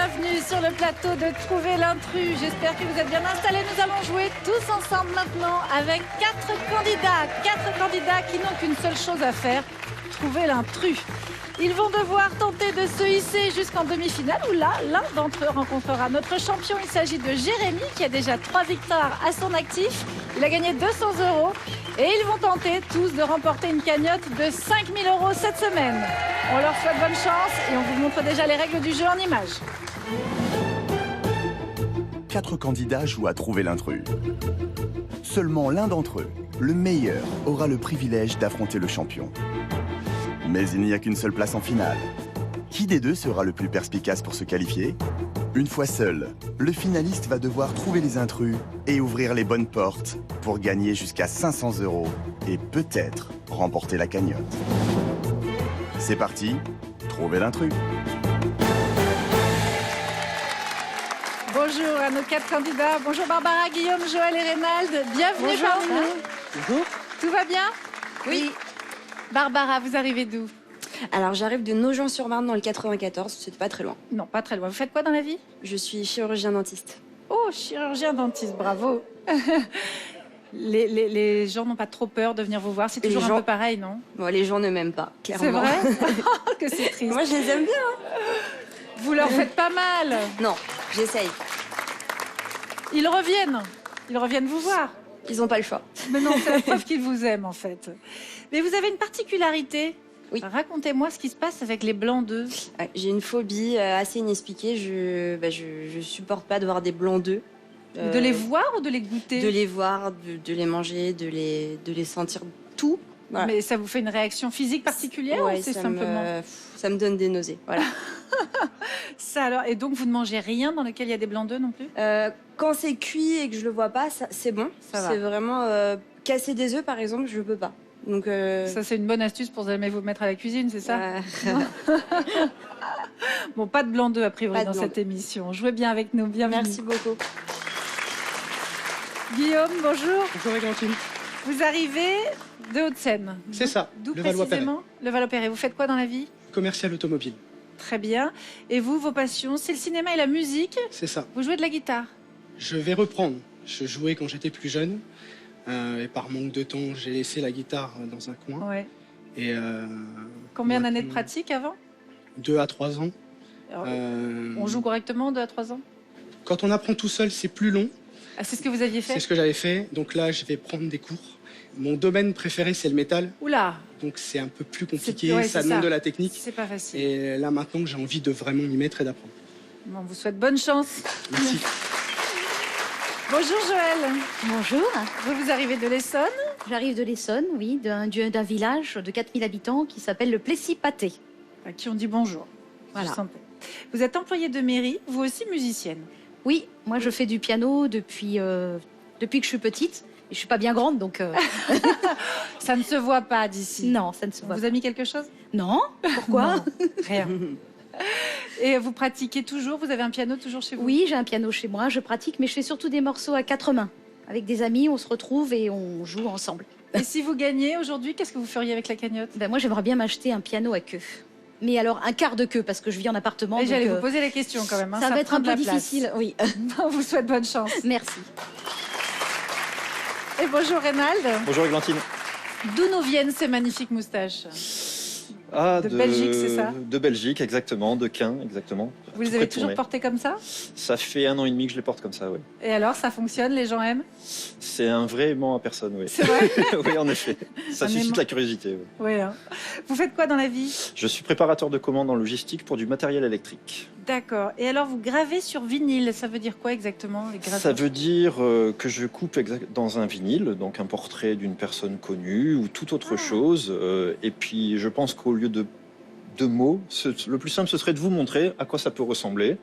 bienvenue sur le plateau de Trouver l'intrus. J'espère que vous êtes bien installés. Nous allons jouer tous ensemble maintenant avec 4 candidats. 4 candidats qui n'ont qu'une seule chose à faire, trouver l'intrus. Ils vont devoir tenter de se hisser jusqu'en demi-finale où là, l'un d'entre eux rencontrera notre champion. Il s'agit de Jérémy qui a déjà 3 victoires à son actif. Il a gagné 200 € et ils vont tenter tous de remporter une cagnotte de 5 000 € cette semaine. On leur souhaite bonne chance et on vous montre déjà les règles du jeu en images. 4 candidats jouent à trouver l'intrus. Seulement l'un d'entre eux, le meilleur, aura le privilège d'affronter le champion. Mais il n'y a qu'une seule place en finale. Qui des deux sera le plus perspicace pour se qualifier? Une fois seul, le finaliste va devoir trouver les intrus et ouvrir les bonnes portes pour gagner jusqu'à 500 € et peut-être remporter la cagnotte. C'est parti, trouvez l'intrus. Bonjour à nos 4 candidats. Bonjour Barbara, Guillaume, Joël et Reynald. Bienvenue parmi nous. Bonjour. Tout va bien? Oui. Barbara, vous arrivez d'où? Alors, j'arrive de Nogent-sur-Marne dans le 94, c'est pas très loin. Non, pas très loin. Vous faites quoi dans la vie? Je suis chirurgien-dentiste. Oh, chirurgien-dentiste, bravo. Les gens n'ont pas trop peur de venir vous voir. C'est toujours un peu pareil, non? Bon, les gens ne m'aiment pas, clairement. C'est vrai? Que c'est triste. Moi, je les aime bien. Vous leur faites pas mal. Non, j'essaye. Ils reviennent. Ils reviennent vous voir. Ils n'ont pas le choix. Mais non, c'est la preuve qu'ils vous aiment, en fait. Mais vous avez une particularité. Oui. Racontez-moi ce qui se passe avec les blancs d'œufs. Ouais, j'ai une phobie assez inexpliquée. Je supporte pas de voir des blancs d'œufs. De les voir ou de les goûter? De les voir, de les manger, de les sentir tout. Voilà. Mais ça vous fait une réaction physique particulière Ouais, ou c'est simplement... ça me donne des nausées, voilà. Ça alors, et donc vous ne mangez rien dans lequel il y a des blancs d'œufs non plus? Quand c'est cuit et que je le vois pas, c'est bon. Ça va. C'est vraiment casser des œufs par exemple, je peux pas. Donc ça c'est une bonne astuce pour jamais vous mettre à la cuisine, c'est ça? Bon, pas de blanc d'œufs a priori dans cette émission. Jouez bien avec nous, bienvenue. Merci beaucoup. Guillaume, bonjour. Bonjour Églantine. Vous arrivez de Hauts-de-Seine. C'est ça, D'où le Valois-Perret. précisément? Le Valois-Perret. Vous faites quoi dans la vie? Commercial automobile. Très bien. Et vous, vos passions, c'est le cinéma et la musique? C'est ça. Vous jouez de la guitare? Je vais reprendre. Je jouais quand j'étais plus jeune. Et par manque de temps, j'ai laissé la guitare dans un coin. Ouais. Et Combien d'années de pratique avant? 2 à 3 ans. Alors, on joue correctement 2 à 3 ans? Quand on apprend tout seul, c'est plus long. Ah, c'est ce que vous aviez fait? C'est ce que j'avais fait. Donc là, je vais prendre des cours. Mon domaine préféré, c'est le métal. Oula! Donc c'est un peu plus compliqué. Ouais, ça c'est demande ça. de la technique. C'est pas facile. Et là, maintenant que j'ai envie de vraiment m'y mettre et d'apprendre. Bon, on vous souhaite bonne chance. Merci. Bonjour Joël. Bonjour, Vous arrivez de l'Essonne? j'arrive de l'Essonne, oui, d'un village de 4000 habitants qui s'appelle le Plessis-Pâté. À qui on dit bonjour. Voilà. Je sentais. Vous êtes employée de mairie, vous aussi musicienne. Oui, moi je fais du piano depuis que je suis petite. Et je suis pas bien grande, donc Ça ne se voit pas d'ici. non, ça ne se On voit vous pas. a mis quelque chose? Non, pourquoi? Non, rien. Et vous pratiquez toujours? Vous avez un piano toujours chez vous? Oui, j'ai un piano chez moi, je pratique, mais je fais surtout des morceaux à 4 mains. Avec des amis, on se retrouve et on joue ensemble. Et si vous gagnez aujourd'hui, qu'est-ce que vous feriez avec la cagnotte? Ben, moi, j'aimerais bien m'acheter un piano à queue. Mais alors, un quart de queue, parce que je vis en appartement. Et donc, j'allais vous poser la question quand même. Hein. ça va être prend un de la peu place. difficile, oui. On vous souhaite bonne chance. Merci. Et bonjour Reynald. Bonjour Églantine. D'où nous viennent ces magnifiques moustaches? Ah, De Belgique, c'est ça? De Belgique, exactement, de Caen, exactement. Vous les Tout avez près de toujours Tournai. portés comme ça? Ça fait 1 an et demi que je les porte comme ça, oui. Et alors, ça fonctionne? Les gens aiment? C'est un vrai aimant à personne, oui. C'est vrai? Oui, en effet. Ça Un suscite aimant. la curiosité, oui. Oui. Hein. Vous faites quoi dans la vie? Je suis préparateur de commandes en logistique pour du matériel électrique. D'accord. Et alors, vous gravez sur vinyle. Ça veut dire quoi exactement, les gravures? Ça veut dire que je coupe dans un vinyle, donc un portrait d'une personne connue ou toute autre chose. Et puis, je pense qu'au lieu de mots, le plus simple, ce serait de vous montrer à quoi ça peut ressembler.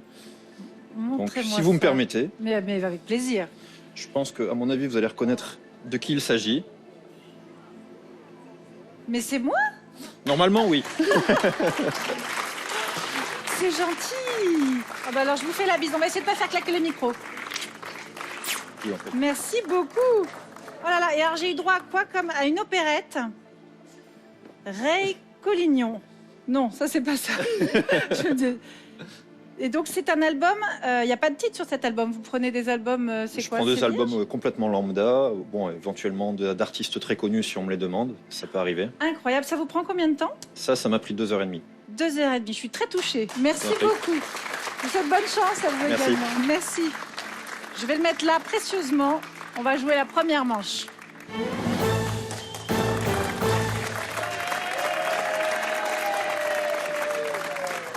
Donc, Montrez-moi si vous me ça. permettez, Mais avec plaisir. je pense qu'à mon avis, vous allez reconnaître de qui il s'agit. Mais c'est moi? Normalement, oui. C'est gentil. Ah bah alors, je vous fais la bise. On va essayer de pas faire claquer le micro. Oui, en fait. Merci beaucoup. Oh là là. Et alors, j'ai eu droit à quoi? Comme à une opérette. Ray Collignon. Non, ça, c'est pas ça. Je dis- Et donc c'est un album, il n'y a pas de titre sur cet album. Vous prenez des albums, c'est Je quoi? prends des c'est albums vierge complètement lambda, bon, éventuellement d'artistes très connus si on me les demande, ça peut arriver. Incroyable. Ça vous prend combien de temps? Ça m'a pris 2h30. 2h30. Je suis très touchée. Merci Merci. beaucoup. Je vous souhaite bonne chance à vous Merci. également. Merci. Je vais le mettre là précieusement. On va jouer la première manche.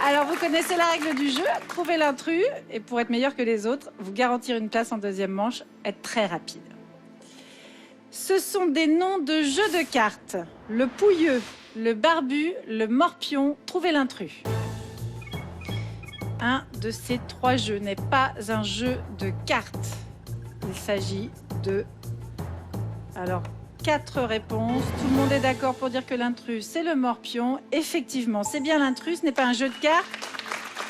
Alors, vous connaissez la règle du jeu, trouver l'intrus, et pour être meilleur que les autres, vous garantir une place en deuxième manche, être très rapide. Ce sont des noms de jeux de cartes. Le pouilleux, le barbu, le morpion, trouver l'intrus. Un de ces 3 jeux n'est pas un jeu de cartes. Il s'agit de... Alors, 4 réponses. Tout le monde est d'accord pour dire que l'intrus, c'est le morpion. Effectivement, c'est bien l'intrus, ce n'est pas un jeu de cartes.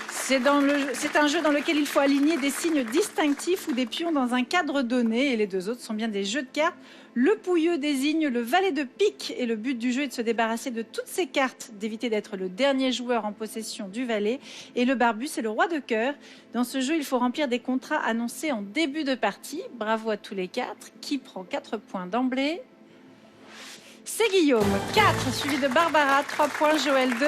C'est un jeu dans lequel il faut aligner des signes distinctifs ou des pions dans un cadre donné. Et les 2 autres sont bien des jeux de cartes. Le pouilleux désigne le valet de pique. Et le but du jeu est de se débarrasser de toutes ces cartes, d'éviter d'être le dernier joueur en possession du valet. Et le barbu, c'est le roi de cœur. Dans ce jeu, il faut remplir des contrats annoncés en début de partie. Bravo à tous les 4. Qui prend 4 points d'emblée? C'est Guillaume, 4, suivi de Barbara, 3 points, Joël 2,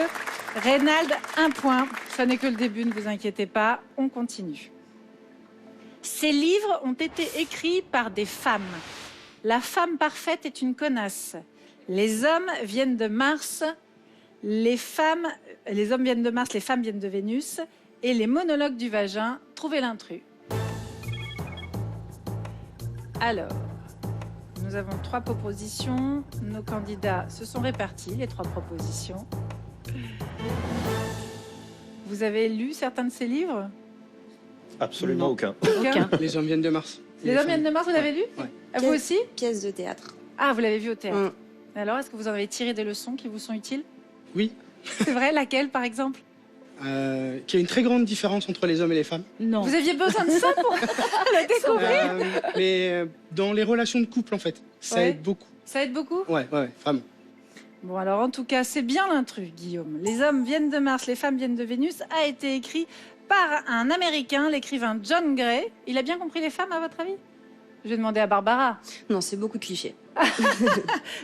Reynald, 1 point. Ça n'est que le début, ne vous inquiétez pas, on continue. Ces livres ont été écrits par des femmes. La femme parfaite est une connasse. Les hommes viennent de Mars, les hommes viennent de Mars, les femmes viennent de Vénus. Et les monologues du vagin, trouvez l'intrus. Alors... Nous avons 3 propositions. Nos candidats se sont répartis, les 3 propositions. Vous avez lu certains de ces livres? Absolument Non. aucun. Aucun. Les hommes viennent de Mars. Les hommes viennent de Mars, vous l'avez lu? Ouais. Vous aussi? Pièce de théâtre. Ah, vous l'avez vu au théâtre. Mm. Alors, est-ce que vous en avez tiré des leçons qui vous sont utiles? Oui. C'est vrai, laquelle, par exemple? Qu'il y a une très grande différence entre les hommes et les femmes. Non. Vous aviez besoin de ça pour le découvrir? Mais dans les relations de couple, en fait, ça Ouais. aide beaucoup. Ça aide beaucoup? Ouais, vraiment. Bon, alors, en tout cas, c'est bien l'intrus, Guillaume. Les hommes viennent de Mars, les femmes viennent de Vénus a été écrit par un Américain, l'écrivain John Gray. Il a bien compris les femmes, à votre avis? Je vais demander à Barbara. Non, c'est beaucoup de clichés.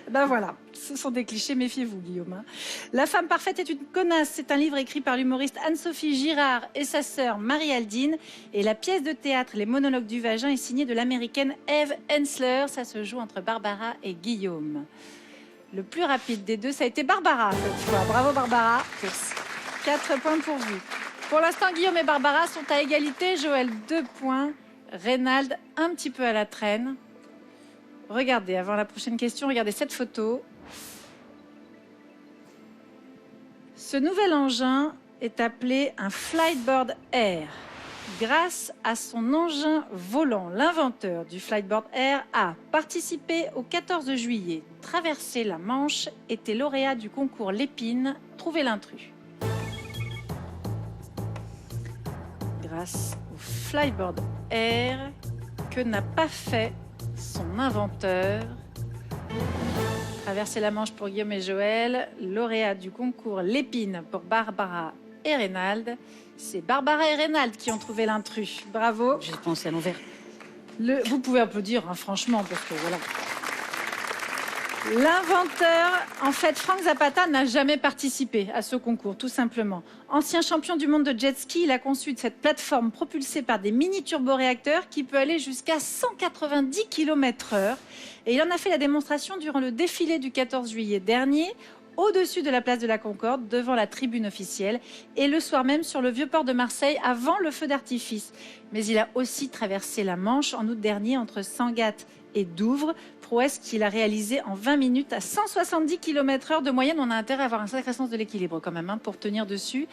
Ben voilà, ce sont des clichés, méfiez-vous, Guillaume. La femme parfaite est une connasse. C'est un livre écrit par l'humoriste Anne-Sophie Girard et sa sœur Marie-Aldine. Et la pièce de théâtre Les monologues du vagin est signée de l'américaine Eve Ensler. Ça se joue entre Barbara et Guillaume. Le plus rapide des deux, ça a été Barbara cette fois. Bravo Barbara. Merci. 4 points pour vous. Pour l'instant, Guillaume et Barbara sont à égalité. Joël, 2 points. Reynald, un petit peu à la traîne. Regardez, avant la prochaine question, regardez cette photo. Ce nouvel engin est appelé un Flightboard Air. Grâce à son engin volant, l'inventeur du Flightboard Air a participé au 14 juillet, traversé la Manche, était lauréat du concours Lépine, trouvez l'intrus. Grâce au Flightboard Air, que n'a pas fait son inventeur? Traverser la Manche pour Guillaume et Joël, lauréat du concours Lépine pour Barbara et Reynald. C'est Barbara et Reynald qui ont trouvé l'intrus. Bravo. J'ai pensé à l'envers. Vous pouvez applaudir, hein, franchement, parce que voilà. L'inventeur, en fait, Frank Zapata n'a jamais participé à ce concours, tout simplement. Ancien champion du monde de jet ski, il a conçu cette plateforme propulsée par des mini-turboréacteurs qui peut aller jusqu'à 190 km/h. Et il en a fait la démonstration durant le défilé du 14 juillet dernier, au-dessus de la place de la Concorde, devant la tribune officielle, et le soir même sur le vieux port de Marseille, avant le feu d'artifice. Mais il a aussi traversé la Manche en août dernier entre Sangatte et Douvres, prouesse qu'il a réalisé en 20 minutes à 170 km/h de moyenne. On a intérêt à avoir un sacré sens de l'équilibre quand même, hein, pour tenir dessus.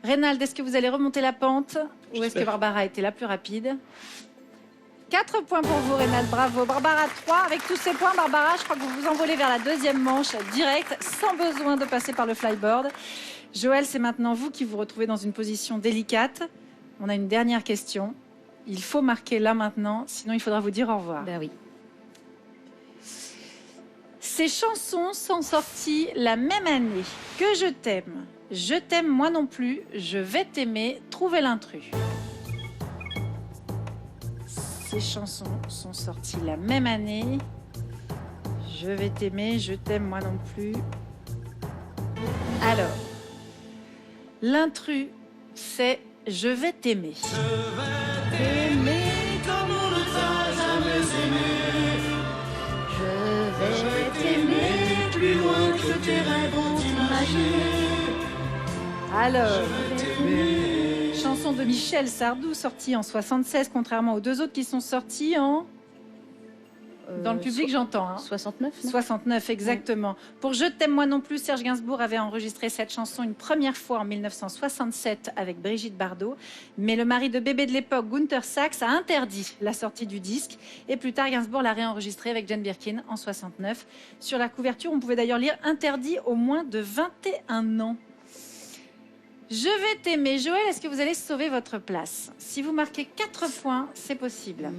Reynald, est-ce que vous allez remonter la pente ou est-ce que Barbara a été la plus rapide? 4 points pour vous, Reynald, bravo. Barbara, 3. Avec tous ces points, Barbara, je crois que vous vous envolez vers la deuxième manche direct, sans besoin de passer par le flyboard. Joël, c'est maintenant vous qui vous retrouvez dans une position délicate. On a une dernière question. Il faut marquer là maintenant, sinon il faudra vous dire au revoir. Ben oui. Ces chansons sont sorties la même année que Je t'aime, Je t'aime moi non plus, je vais t'aimer, trouver l'intrus. Ces chansons sont sorties la même année. Je vais t'aimer, je t'aime moi non plus. Alors, l'intrus, c'est je vais t'aimer. T'aimer comme on ne t'a jamais aimé. Je vais t'aimer plus loin que tes rêves ont imaginé. Alors, chanson de Michel Sardou, sortie en 76, contrairement aux deux autres qui sont sortis en... Dans le public, j'entends. Hein. 69, non 69, exactement. Pour Je t'aime moi non plus, Serge Gainsbourg avait enregistré cette chanson une première fois en 1967 avec Brigitte Bardot. Mais le mari de bébé de l'époque, Gunther Sachs, a interdit la sortie du disque. Et plus tard, Gainsbourg l'a réenregistré avec Jane Birkin en 69. Sur la couverture, on pouvait d'ailleurs lire « Interdit aux moins de 21 ans ». Je vais t'aimer. Joël, est-ce que vous allez sauver votre place? Si vous marquez 4 points, c'est possible.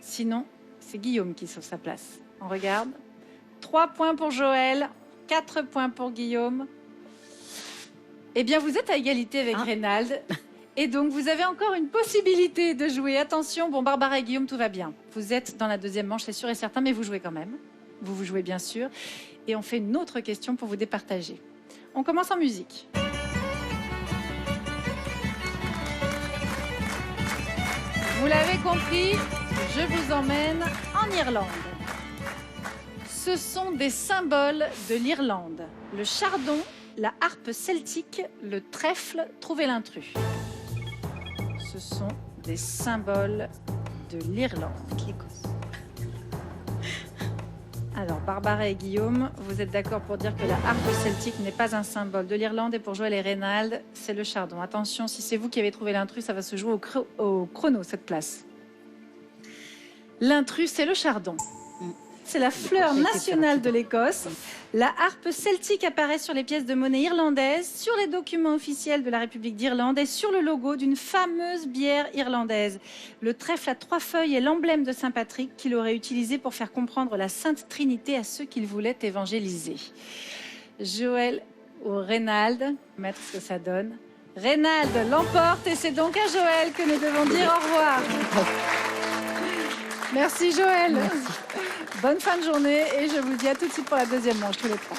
Sinon, c'est Guillaume qui sauve sa place. On regarde. 3 points pour Joël, 4 points pour Guillaume. Eh bien, vous êtes à égalité avec Reynald. Et donc, vous avez encore une possibilité de jouer. Attention, bon, Barbara et Guillaume, tout va bien. Vous êtes dans la deuxième manche, c'est sûr et certain, mais vous jouez quand même. Vous jouez bien sûr. Et on fait une autre question pour vous départager. On commence en musique. Vous l'avez compris, je vous emmène en Irlande. Ce sont des symboles de l'Irlande. Le chardon, la harpe celtique, le trèfle, trouvez l'intrus. Ce sont des symboles de l'Irlande. Alors, Barbara et Guillaume, vous êtes d'accord pour dire que la harpe celtique n'est pas un symbole de l'Irlande, et pour Joël et Reynald, c'est le chardon. Attention, si c'est vous qui avez trouvé l'intrus, ça va se jouer au chrono, cette place. L'intrus, c'est le chardon. C'est la fleur nationale de l'Écosse. La harpe celtique apparaît sur les pièces de monnaie irlandaises, sur les documents officiels de la République d'Irlande et sur le logo d'une fameuse bière irlandaise. Le trèfle à 3 feuilles est l'emblème de Saint Patrick qu'il aurait utilisé pour faire comprendre la Sainte Trinité à ceux qu'il voulait évangéliser. Joël ou Reynald, mettre ce que ça donne. Reynald l'emporte et c'est donc à Joël que nous devons dire au revoir. Merci Joël. Merci. Bonne fin de journée et je vous dis à tout de suite pour la deuxième manche, tous les trois.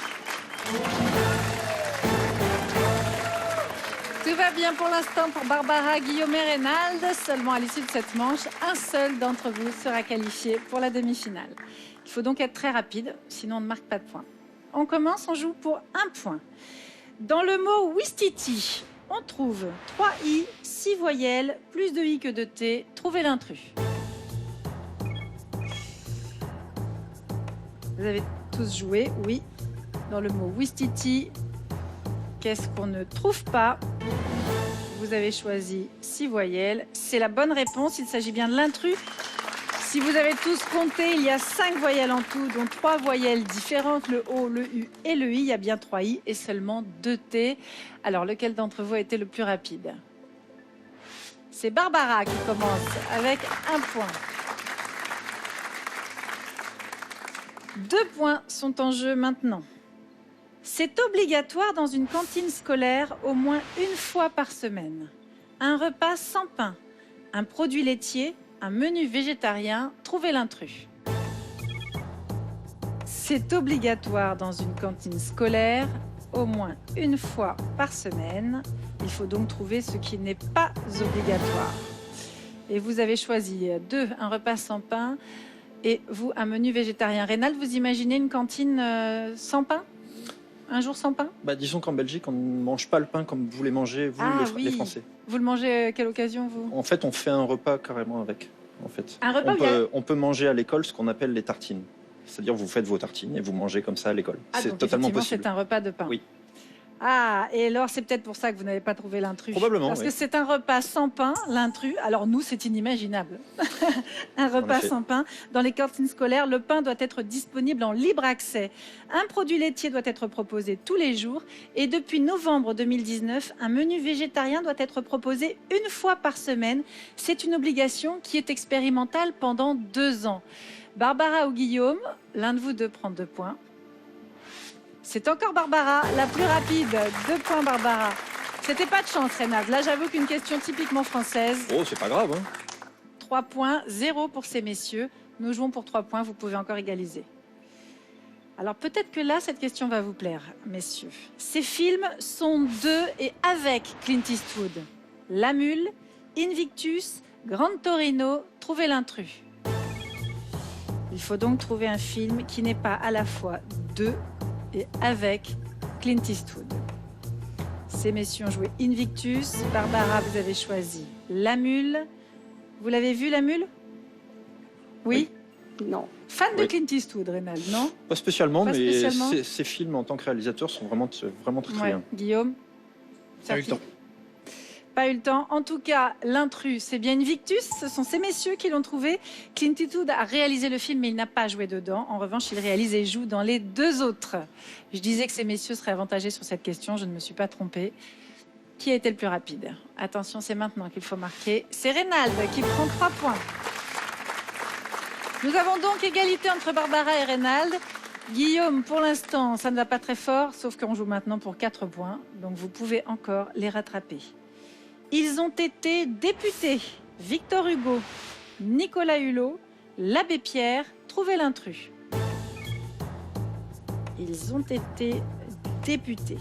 Tout va bien pour l'instant pour Barbara, Guillaume et Reynald. Seulement à l'issue de cette manche, un seul d'entre vous sera qualifié pour la demi-finale. Il faut donc être très rapide, sinon on ne marque pas de points. On commence, on joue pour 1 point. Dans le mot Ouistiti, on trouve 3 i, 6 voyelles, plus de i que de t. Trouvez l'intrus. Vous avez tous joué, oui. Dans le mot Ouistiti, qu'est-ce qu'on ne trouve pas? Vous avez choisi 6 voyelles. C'est la bonne réponse, il s'agit bien de l'intrus. Si vous avez tous compté, il y a 5 voyelles en tout, dont 3 voyelles différentes, le O, le U et le I. Il y a bien 3 I et seulement 2 T. Alors, lequel d'entre vous a été le plus rapide? C'est Barbara qui commence avec 1 point. 2 points sont en jeu maintenant. C'est obligatoire dans une cantine scolaire au moins 1 fois par semaine. Un repas sans pain, un produit laitier, un menu végétarien, trouvez l'intrus. C'est obligatoire dans une cantine scolaire au moins 1 fois par semaine. Il faut donc trouver ce qui n'est pas obligatoire. Et vous avez choisi 2, un repas sans pain, et vous, un menu végétarien. Reynald, vous imaginez une cantine sans pain? Un jour sans pain? Disons qu'en Belgique, on ne mange pas le pain comme vous les mangez, vous, les Français. Vous le mangez à quelle occasion, vous? En fait, on fait un repas carrément avec. En fait. Un repas on peut manger à l'école ce qu'on appelle les tartines. C'est-à-dire vous faites vos tartines et vous mangez comme ça à l'école. C'est totalement possible. C'est un repas de pain. Oui. Ah, et alors c'est peut-être pour ça que vous n'avez pas trouvé l'intrus. Probablement, Parce que c'est un repas sans pain, l'intrus. Alors nous, c'est inimaginable. Un repas sans pain. Dans les cantines scolaires, le pain doit être disponible en libre accès. Un produit laitier doit être proposé tous les jours. Et depuis novembre 2019, un menu végétarien doit être proposé 1 fois par semaine. C'est une obligation qui est expérimentale pendant 2 ans. Barbara ou Guillaume, l'un de vous deux prend 2 points. C'est encore Barbara, la plus rapide. 2 points, Barbara. C'était pas de chance, Reynald. Là, j'avoue qu'une question typiquement française. Oh, c'est pas grave. Hein. 3 points, 0 pour ces messieurs. Nous jouons pour 3 points, vous pouvez encore égaliser. Alors peut-être que là, cette question va vous plaire, messieurs. Ces films sont de et avec Clint Eastwood. La Mule, Invictus, Gran Torino, Trouver l'intrus. Il faut donc trouver un film qui n'est pas à la fois de et avec Clint Eastwood. Ces messieurs ont joué Invictus. Barbara, vous avez choisi La Mule. Vous l'avez vu, La Mule? Oui. Non. Fan de Oui. Clint Eastwood, Reynald, non? Pas spécialement, Pas mais spécialement. ces films en tant que réalisateur sont vraiment très Ouais. bien. Guillaume? Pas eu le temps. Pas eu le temps. En tout cas, l'intrus, c'est bien Invictus. Ce sont ces messieurs qui l'ont trouvé. Clint Eastwood a réalisé le film, mais il n'a pas joué dedans. En revanche, il réalise et joue dans les 2 autres. Je disais que ces messieurs seraient avantagés sur cette question. Je ne me suis pas trompée. Qui a été le plus rapide? Attention, c'est maintenant qu'il faut marquer. C'est Reynald qui prend 3 points. Nous avons donc égalité entre Barbara et Reynald. Guillaume, pour l'instant, ça ne va pas très fort, sauf qu'on joue maintenant pour 4 points. Donc vous pouvez encore les rattraper. Ils ont été députés. Victor Hugo, Nicolas Hulot, l'abbé Pierre, Trouver l'intrus. Ils ont été députés.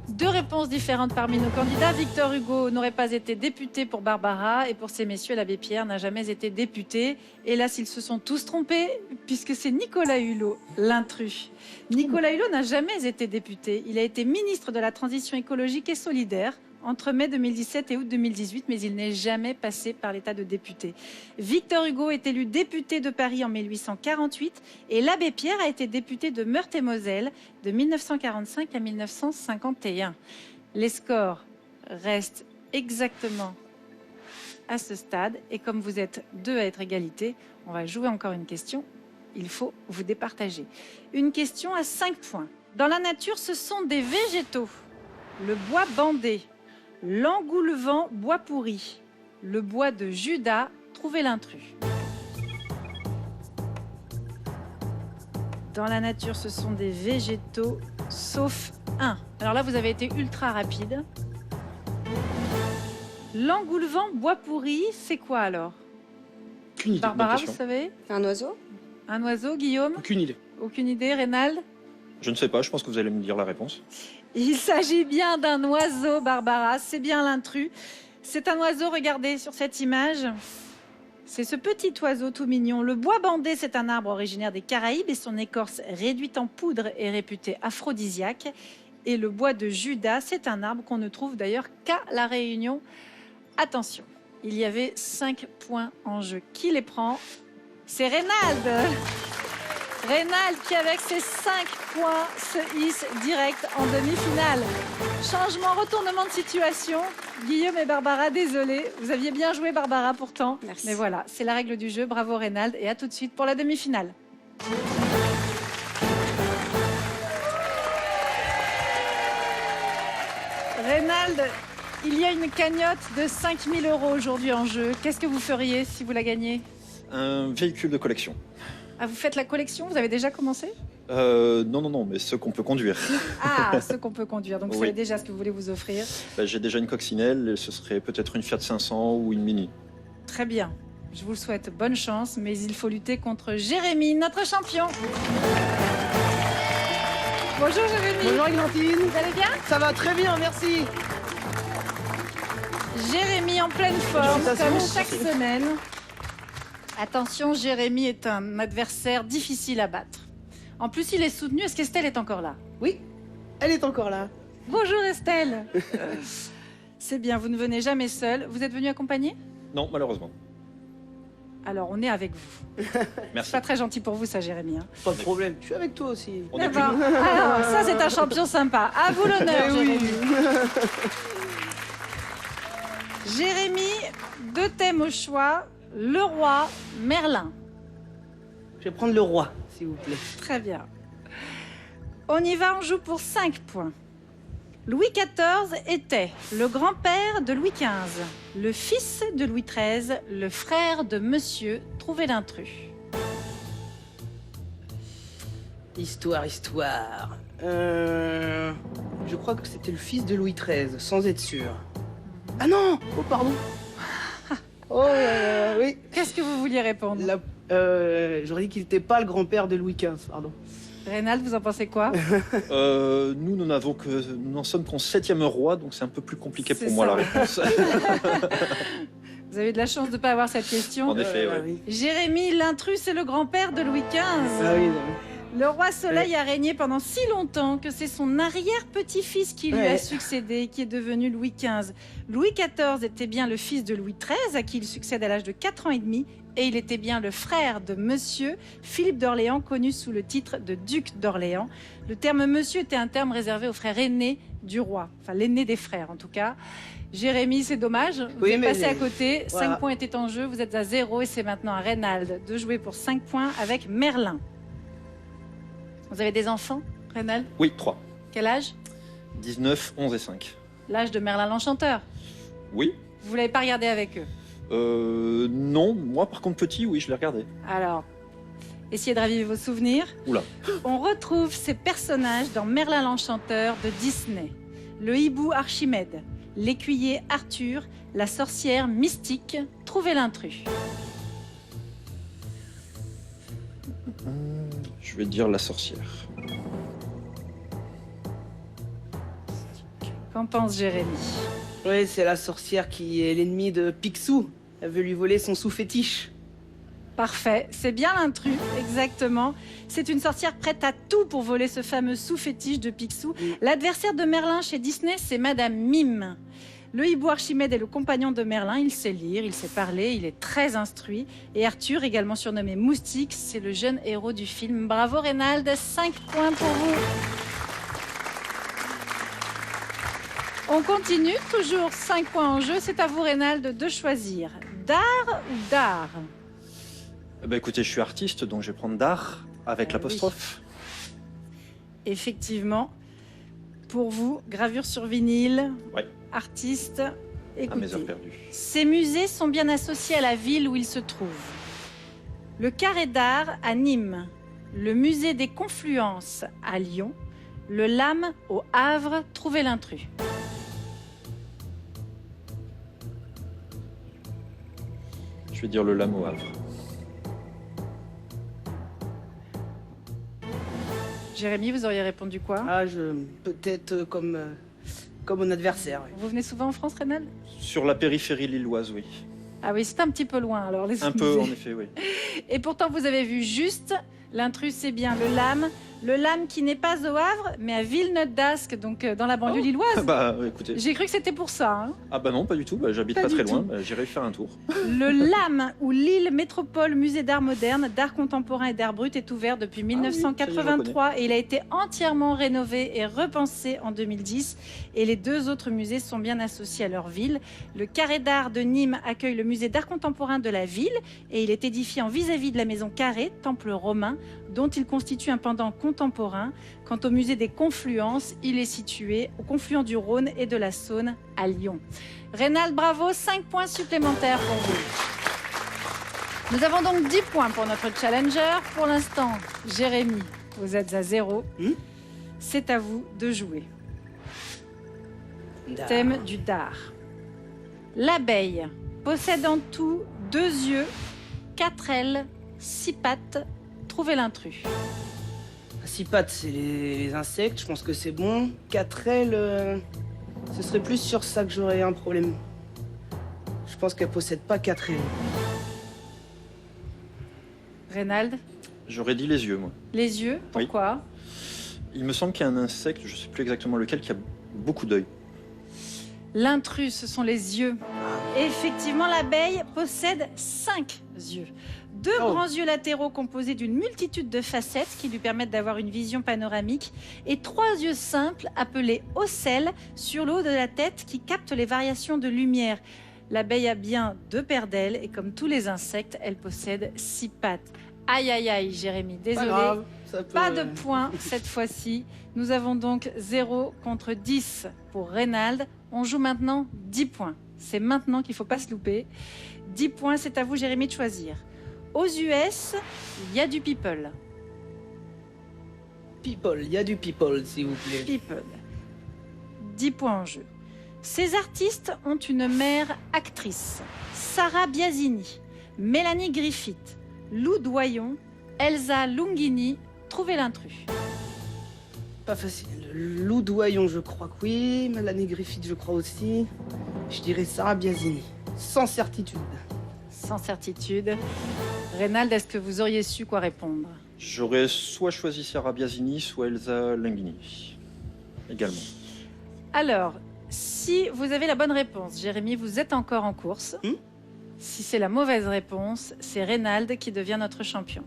2 réponses différentes parmi nos candidats. Victor Hugo n'aurait pas été député pour Barbara et pour ces messieurs, l'abbé Pierre n'a jamais été député. Hélas, ils se sont tous trompés puisque c'est Nicolas Hulot, l'intrus. Nicolas Hulot n'a jamais été député. Il a été ministre de la Transition écologique et solidaire entre mai 2017 et août 2018, mais il n'est jamais passé par l'état de député. Victor Hugo est élu député de Paris en 1848 et l'abbé Pierre a été député de Meurthe-et-Moselle de 1945 à 1951. Les scores restent exactement à ce stade et comme vous êtes 2 à être égalité, on va jouer encore une question. Il faut vous départager. Une question à 5 points. Dans la nature, ce sont des végétaux. Le bois bandé, l'engoulevent bois pourri, le bois de Judas, Trouver l'intrus. Dans la nature, ce sont des végétaux, sauf un. Alors là, vous avez été ultra rapide. L'engoulevent bois pourri, c'est quoi alors? Aucune idée. Barbara, question. vous savez? Un oiseau? Un oiseau, Guillaume? Aucune idée. Aucune idée, Reynald? Je ne sais pas, je pense que vous allez me dire la réponse. Il s'agit bien d'un oiseau, Barbara. C'est bien l'intrus. C'est un oiseau, regardez sur cette image. C'est ce petit oiseau tout mignon. Le bois bandé, c'est un arbre originaire des Caraïbes et son écorce réduite en poudre est réputée aphrodisiaque. Et le bois de Judas, c'est un arbre qu'on ne trouve d'ailleurs qu'à La Réunion. Attention, il y avait 5 points en jeu. Qui les prend? C'est Reynald. Reynald qui, avec ses 5 points, se hisse direct en demi-finale. Changement, retournement de situation. Guillaume et Barbara, désolé. Vous aviez bien joué, Barbara, pourtant. Merci. Mais voilà, c'est la règle du jeu. Bravo, Reynald. Et à tout de suite pour la demi-finale. Reynald, il y a une cagnotte de 5 000 € aujourd'hui en jeu. Qu'est-ce que vous feriez si vous la gagnez? Un véhicule de collection. Ah, vous faites la collection? Vous avez déjà commencé? Non, mais ce qu'on peut conduire. Ah, ce qu'on peut conduire. Donc, vous Oui. savez déjà ce que vous voulez vous offrir. Bah, j'ai déjà une coccinelle et ce serait peut-être une Fiat 500 ou une Mini. Très bien. Je vous le souhaite bonne chance, mais il faut lutter contre Jérémy, notre champion. Bonjour Jérémy. Bonjour Églantine, Vous allez bien? ça va très bien, merci. Jérémy en pleine forme, Félicitations. comme chaque semaine. Attention, Jérémy est un adversaire difficile à battre. En plus, il est soutenu. Est-ce qu'Estelle est encore là? Oui, elle est encore là. Bonjour Estelle. C'est bien, vous ne venez jamais seule. Vous êtes venu accompagné? Non, malheureusement. Alors, on est avec vous. Merci. C'est pas très gentil pour vous, ça, Jérémy. Hein. Pas de problème, je suis avec toi aussi. On est D'accord. Alors, ça, c'est un champion sympa. À vous l'honneur, Eh oui. Jérémy. Jérémy, 2 thèmes au choix. Le roi, Merlin. Je vais prendre le roi, s'il vous plaît. Très bien. On y va, on joue pour 5 points. Louis XIV était le grand-père de Louis XV, le fils de Louis XIII, le frère de Monsieur Trouver l'intrus. Histoire. Je crois que c'était le fils de Louis XIII, sans être sûr. Ah non! Oh, pardon! Oh, oui. Qu'est-ce que vous vouliez répondre? J'aurais dit qu'il n'était pas le grand-père de Louis XV, pardon. Reynald, vous en pensez quoi? Nous n'en sommes qu'en 7e roi, donc c'est un peu plus compliqué C'est pour moi ça. la réponse. Vous avez de la chance de ne pas avoir cette question. En effet, ouais. Oui. Jérémy, l'intrus, c'est le grand-père de Louis XV. Ah oui, Le roi Soleil a régné pendant si longtemps que c'est son arrière-petit-fils qui lui a Ouais. succédé, qui est devenu Louis XV. Louis XIV était bien le fils de Louis XIII, à qui il succède à l'âge de 4 ans et demi, et il était bien le frère de Monsieur Philippe d'Orléans, connu sous le titre de duc d'Orléans. Le terme Monsieur était un terme réservé au frère aîné du roi, enfin l'aîné des frères en tout cas. Jérémy, c'est dommage, vous Oui, êtes mais passé à côté, voilà. 5 points étaient en jeu, vous êtes à 0 et c'est maintenant à Reynald de jouer pour 5 points avec Merlin. Vous avez des enfants, Reynald? Oui, 3. Quel âge? 19, 11 et 5. L'âge de Merlin l'Enchanteur. Oui. Vous l'avez pas regardé avec eux? Non, moi par contre petit, oui, je l'ai regardé. Alors, essayez de raviver vos souvenirs. Oula. On retrouve ces personnages dans Merlin l'Enchanteur de Disney. Le hibou Archimède, l'écuyer Arthur, la sorcière Mystique. Trouvez l'intrus. Je vais dire la sorcière. Qu'en pense Jérémy? Oui, c'est la sorcière qui est l'ennemie de Picsou. Elle veut lui voler son sous-fétiche. Parfait, c'est bien l'intrus, exactement. C'est une sorcière prête à tout pour voler ce fameux sous-fétiche de Picsou. L'adversaire de Merlin chez Disney, c'est Madame Mime. Le hibou Archimède est le compagnon de Merlin, il sait lire, il sait parler, il est très instruit. Et Arthur, également surnommé Moustique, c'est le jeune héros du film. Bravo Reynald, 5 points pour vous. On continue, toujours 5 points en jeu. C'est à vous Reynald de choisir. D'art ou d'art? Eh ben, écoutez, je suis artiste, donc je vais prendre d'art avec Ah l'apostrophe. Effectivement, pour vous, gravure sur vinyle, Ouais. artiste, À mes écoutez. heures perdues. Ces musées sont bien associés à la ville où ils se trouvent. Le Carré d'Art à Nîmes, le musée des Confluences à Lyon, le LAM au Havre. Trouvez l'intrus. Je vais dire le lame au Havre. Jérémy, vous auriez répondu quoi? Ah, peut-être comme mon adversaire. Oui. Vous venez souvent en France, Reynald? Sur la périphérie lilloise, oui. Ah oui, c'est un petit peu loin alors les Un autres peu, musées. en effet, oui. Et pourtant, vous avez vu juste. L'intrus, c'est bien le LAM. Le LAM qui n'est pas au Havre, mais à Villeneuve-d'Ascq, donc dans la banlieue Oh. lilloise. Bah, écoutez. J'ai cru que c'était pour ça. Hein. Ah bah non, pas du tout. Bah, j'habite Pas pas du très loin. tout. Bah, j'irai faire un tour. Le LAM, ou Lille Métropole Musée d'Art Moderne, d'Art Contemporain et d'Art Brut, est ouvert depuis 1983 et il a été entièrement rénové et repensé en 2010. Et les deux autres musées sont bien associés à leur ville. Le Carré d'Art de Nîmes accueille le musée d'Art Contemporain de la ville et il est édifié en vis-à-vis de la maison Carré, temple romain, dont il constitue un pendant contemporain. Quant au musée des Confluences, il est situé au confluent du Rhône et de la Saône à Lyon. Reynald, bravo, 5 points supplémentaires pour vous. Nous avons donc 10 points pour notre challenger. Pour l'instant, Jérémy, vous êtes à 0. C'est à vous de jouer. Thème du dard. L'abeille possède en tout 2 yeux, 4 ailes, 6 pattes. Trouvez l'intrus. 6 pattes, c'est les insectes, je pense que c'est bon. 4 ailes, ce serait plus sur ça que j'aurais un problème. Je pense qu'elle possède pas 4 ailes. Reynald, J'aurais dit les yeux, moi. les yeux, Oui. pourquoi? Il me semble qu'il y a un insecte, je sais plus exactement lequel, qui a beaucoup d'œils. L'intrus, ce sont les yeux. Effectivement, l'abeille possède 5 yeux. 2 grands yeux latéraux composés d'une multitude de facettes qui lui permettent d'avoir une vision panoramique et 3 yeux simples appelés ocelles sur le haut de la tête qui captent les variations de lumière. L'abeille a bien 2 paires d'ailes et comme tous les insectes, elle possède 6 pattes. Aïe aïe aïe, Jérémy, Pas désolé. grave, ça peut... Pas de points cette fois-ci. Nous avons donc 0 contre 10 pour Reynald. On joue maintenant 10 points. C'est maintenant qu'il ne faut pas se louper. 10 points, c'est à vous, Jérémy, de choisir. Aux US, il y a du people. People, il y a du people, s'il vous plaît. People. 10 points en jeu. Ces artistes ont une mère actrice. Sarah Biasini, Mélanie Griffith, Lou Doyon, Elsa Lunghini. Trouvez l'intrus. Pas facile. Lou Doyon, je crois que oui. Mélanie Griffith, je crois aussi. Je dirais Sarah Biasini. Sans certitude. Sans certitude. Reynald, est-ce que vous auriez su quoi répondre? J'aurais soit choisi Sarah Biasini, soit Elsa Lunghini. Également. Alors, si vous avez la bonne réponse, Jérémy, vous êtes encore en course. Si c'est la mauvaise réponse, c'est Reynald qui devient notre champion.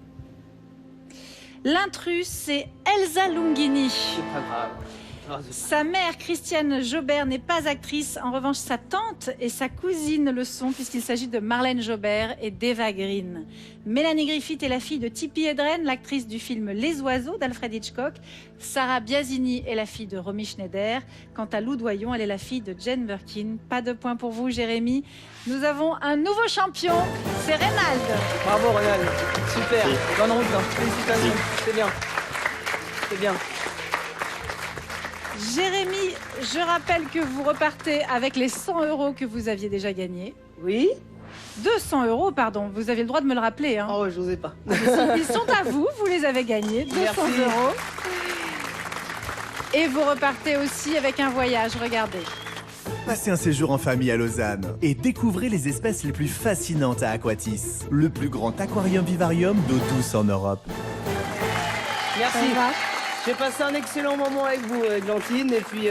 L'intrus, c'est Elsa Lunghini. C'est pas grave. Sa mère, Christiane Jobert, n'est pas actrice. En revanche, sa tante et sa cousine le sont, puisqu'il s'agit de Marlène Jobert et d'Eva Green. Mélanie Griffith est la fille de Tippi Hedren, l'actrice du film Les Oiseaux d'Alfred Hitchcock. Sarah Biasini est la fille de Romy Schneider. Quant à Lou Doyon, elle est la fille de Jane Birkin. Pas de points pour vous, Jérémy. Nous avons un nouveau champion, c'est Reynald. Bravo, Ronald. Super. Bonne route. Hein. Félicitations. C'est bien. C'est bien. Jérémy, je rappelle que vous repartez avec les 100 € que vous aviez déjà gagnés. Oui. 200 €, pardon. Vous avez le droit de me le rappeler. Hein. Oh, ouais, j'osais pas. Ils sont à vous, vous les avez gagnés. 200 Merci. €. Et vous repartez aussi avec un voyage, regardez. Passez un séjour en famille à Lausanne et découvrez les espèces les plus fascinantes à Aquatis, le plus grand aquarium-vivarium d'eau douce en Europe. Merci. J'ai passé un excellent moment avec vous, Glantine. Et puis,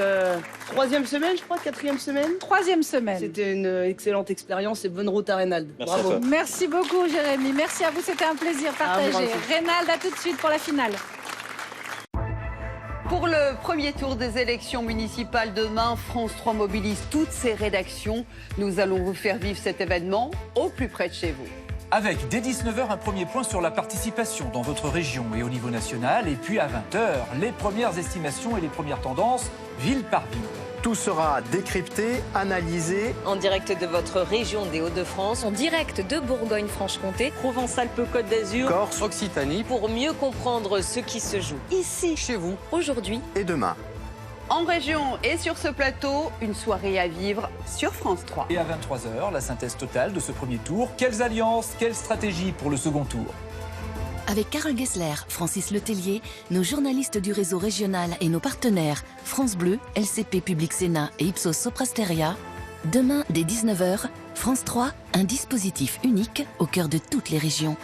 3e semaine, je crois, 4e semaine. 3e semaine. C'était une excellente expérience et bonne route à Reynald. Merci à Bravo. toi. Merci beaucoup, Jérémy. Merci à vous, c'était un plaisir partagé. bravo. Reynald, à tout de suite pour la finale. Pour le premier tour des élections municipales demain, France 3 mobilise toutes ses rédactions. Nous allons vous faire vivre cet événement au plus près de chez vous. Avec dès 19h un premier point sur la participation dans votre région et au niveau national. Et puis à 20h, les premières estimations et les premières tendances, ville par ville. Tout sera décrypté, analysé. En direct de votre région des Hauts-de-France, en direct de Bourgogne-Franche-Comté, Provence-Alpes-Côte d'Azur, Corse, Occitanie, pour mieux comprendre ce qui se joue ici, chez vous, aujourd'hui et demain. En région et sur ce plateau, une soirée à vivre sur France 3. Et à 23h, la synthèse totale de ce premier tour. Quelles alliances, quelles stratégies pour le second tour? Avec Carole Gessler, Francis Letellier, nos journalistes du réseau régional et nos partenaires France Bleu, LCP Public Sénat et Ipsos Soprasteria, demain dès 19h, France 3, un dispositif unique au cœur de toutes les régions.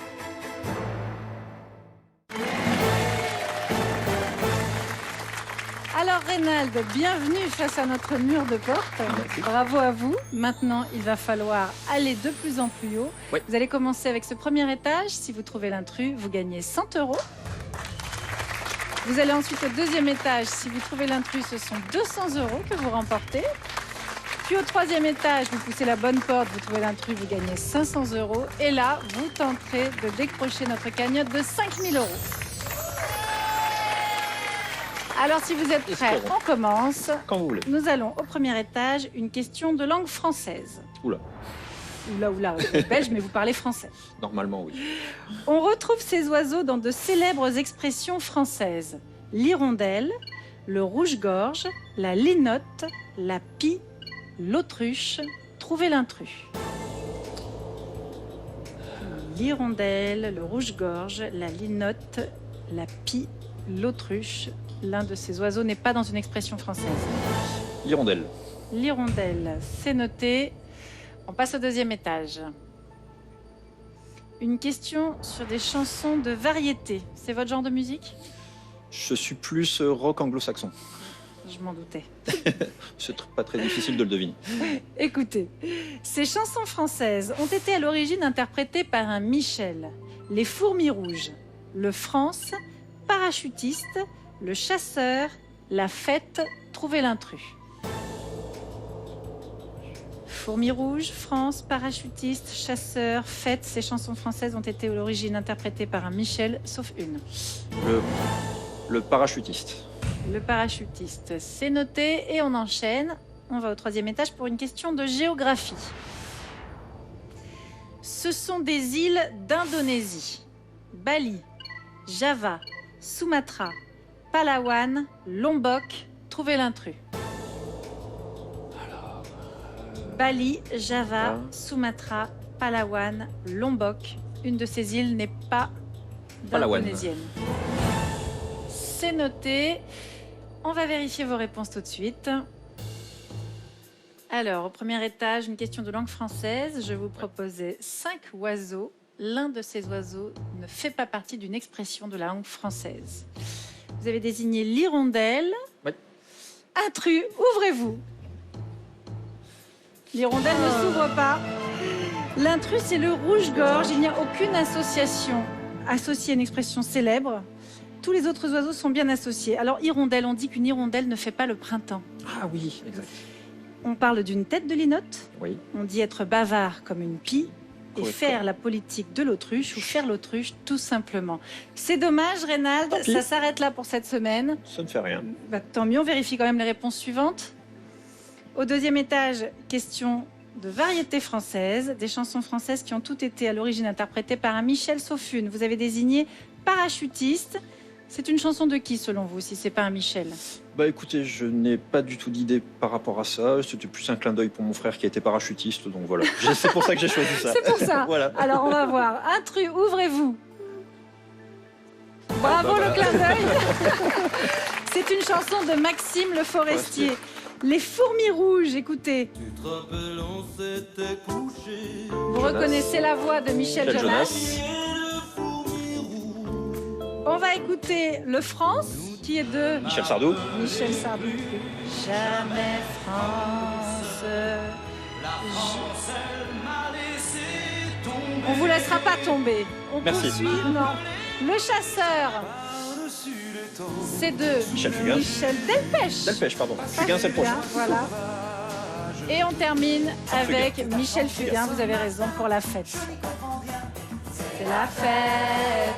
Alors Reynald, bienvenue face à notre mur de porte. Bravo à vous. Maintenant, il va falloir aller de plus en plus haut. Oui. Vous allez commencer avec ce premier étage. Si vous trouvez l'intrus, vous gagnez 100 €. Vous allez ensuite au deuxième étage. Si vous trouvez l'intrus, ce sont 200 € que vous remportez. Puis au troisième étage, vous poussez la bonne porte, vous trouvez l'intrus, vous gagnez 500 €. Et là, vous tenterez de décrocher notre cagnotte de 5000 €. Alors, si vous êtes prêts, Espérons. on commence. Quand vous voulez. Nous allons au premier étage, une question de langue française. Oula, Oula, vous êtes belge, mais vous parlez français. normalement oui. On retrouve ces oiseaux dans de célèbres expressions françaises. L'hirondelle, le rouge-gorge, la linotte, la pie, l'autruche. Trouvez l'intrus. L'hirondelle, le rouge-gorge, la linotte, la pie, l'autruche. L'un de ces oiseaux n'est pas dans une expression française. L'hirondelle. L'hirondelle, c'est noté. On passe au deuxième étage. Une question sur des chansons de variété. C'est votre genre de musique? Je suis plus rock anglo-saxon. Je m'en doutais. C'est pas très difficile de le deviner. Écoutez, ces chansons françaises ont été à l'origine interprétées par un Michel. Les Fourmis Rouges, le France, Parachutiste, le Chasseur, la Fête, Trouvez l'intrus. Fourmis Rouges, France, Parachutiste, Chasseur, Fête. Ces chansons françaises ont été à l'origine interprétées par un Michel, sauf une. Le parachutiste. Le parachutiste, c'est noté et on enchaîne. On va au troisième étage pour une question de géographie. Ce sont des îles d'Indonésie. Bali, Java, Sumatra, Palawan, Lombok. Trouvez l'intrus. Bali, Java, Sumatra, Palawan, Lombok. Une de ces îles n'est pas indonésienne. C'est noté. On va vérifier vos réponses tout de suite. Alors, au premier étage, une question de langue française. Je vous proposais 5 oiseaux. L'un de ces oiseaux ne fait pas partie d'une expression de la langue française. Vous avez désigné l'hirondelle. Oui. Intrus, ouvrez-vous. L'hirondelle ne s'ouvre pas. L'intrus, c'est le rouge-gorge. Il n'y a aucune association associée à une expression célèbre. Tous les autres oiseaux sont bien associés. Alors, hirondelle, on dit qu'une hirondelle ne fait pas le printemps. Ah oui, exact. On parle d'une tête de linotte. Oui. On dit être bavard comme une pie. Et Correct. faire la politique de l'autruche ou faire l'autruche tout simplement. C'est dommage, Reynald, Tant pis. ça s'arrête là pour cette semaine. Ça ne fait rien. Bah, tant mieux, on vérifie quand même les réponses suivantes. Au deuxième étage, question de variété française, des chansons françaises qui ont toutes été à l'origine interprétées par un Michel Saufune. Vous avez désigné parachutiste. C'est une chanson de qui selon vous, si c'est pas un Michel? Bah écoutez, je n'ai pas du tout d'idée par rapport à ça. C'était plus un clin d'œil pour mon frère qui était parachutiste, donc voilà. C'est pour ça que j'ai choisi ça. C'est pour ça. Voilà. Alors on va voir. Intrus, ouvrez-vous. Bravo le clin d'œil. C'est une chanson de Maxime Le Forestier. Les fourmis rouges, écoutez. Vous reconnaissez la voix de Michel Jonas. On va écouter Le France, qui est de Michel Sardou. Michel Sardou. Jamais France. On vous laissera pas tomber. On Merci. poursuit. Non. Le chasseur. C'est de Michel Fugain. Michel Delpech. Delpech, pardon. Pas Fugain, c'est le prochain. Voilà. Et on termine avec Michel Fugain. Vous avez raison pour la fête. C'est la fête.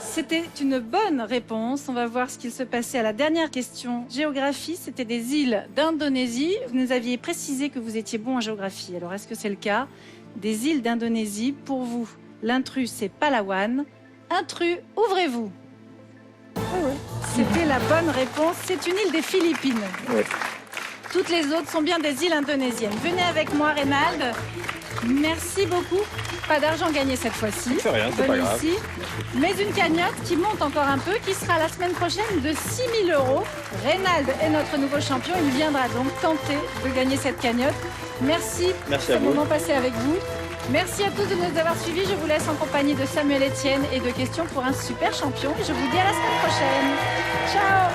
C'était une bonne réponse. On va voir ce qu'il se passait à la dernière question. Géographie, c'était des îles d'Indonésie. Vous nous aviez précisé que vous étiez bon en géographie. Alors, est-ce que c'est le cas? Des îles d'Indonésie, pour vous, l'intrus, c'est Palawan. Intrus, ouvrez-vous. C'était la bonne réponse. C'est une île des Philippines. Ouais. Toutes les autres sont bien des îles indonésiennes. Venez avec moi, Reynald. Merci beaucoup. Pas d'argent gagné cette fois-ci. Ça fait rien, c'est pas grave. Ici. Mais une cagnotte qui monte encore un peu, qui sera la semaine prochaine de 6 000 €. Reynald est notre nouveau champion. Il viendra donc tenter de gagner cette cagnotte. Merci pour Merci ce à vous. moment passé avec vous. Merci à tous de nous avoir suivis. Je vous laisse en compagnie de Samuel Etienne et de Questions pour un super champion. Et je vous dis à la semaine prochaine. Ciao!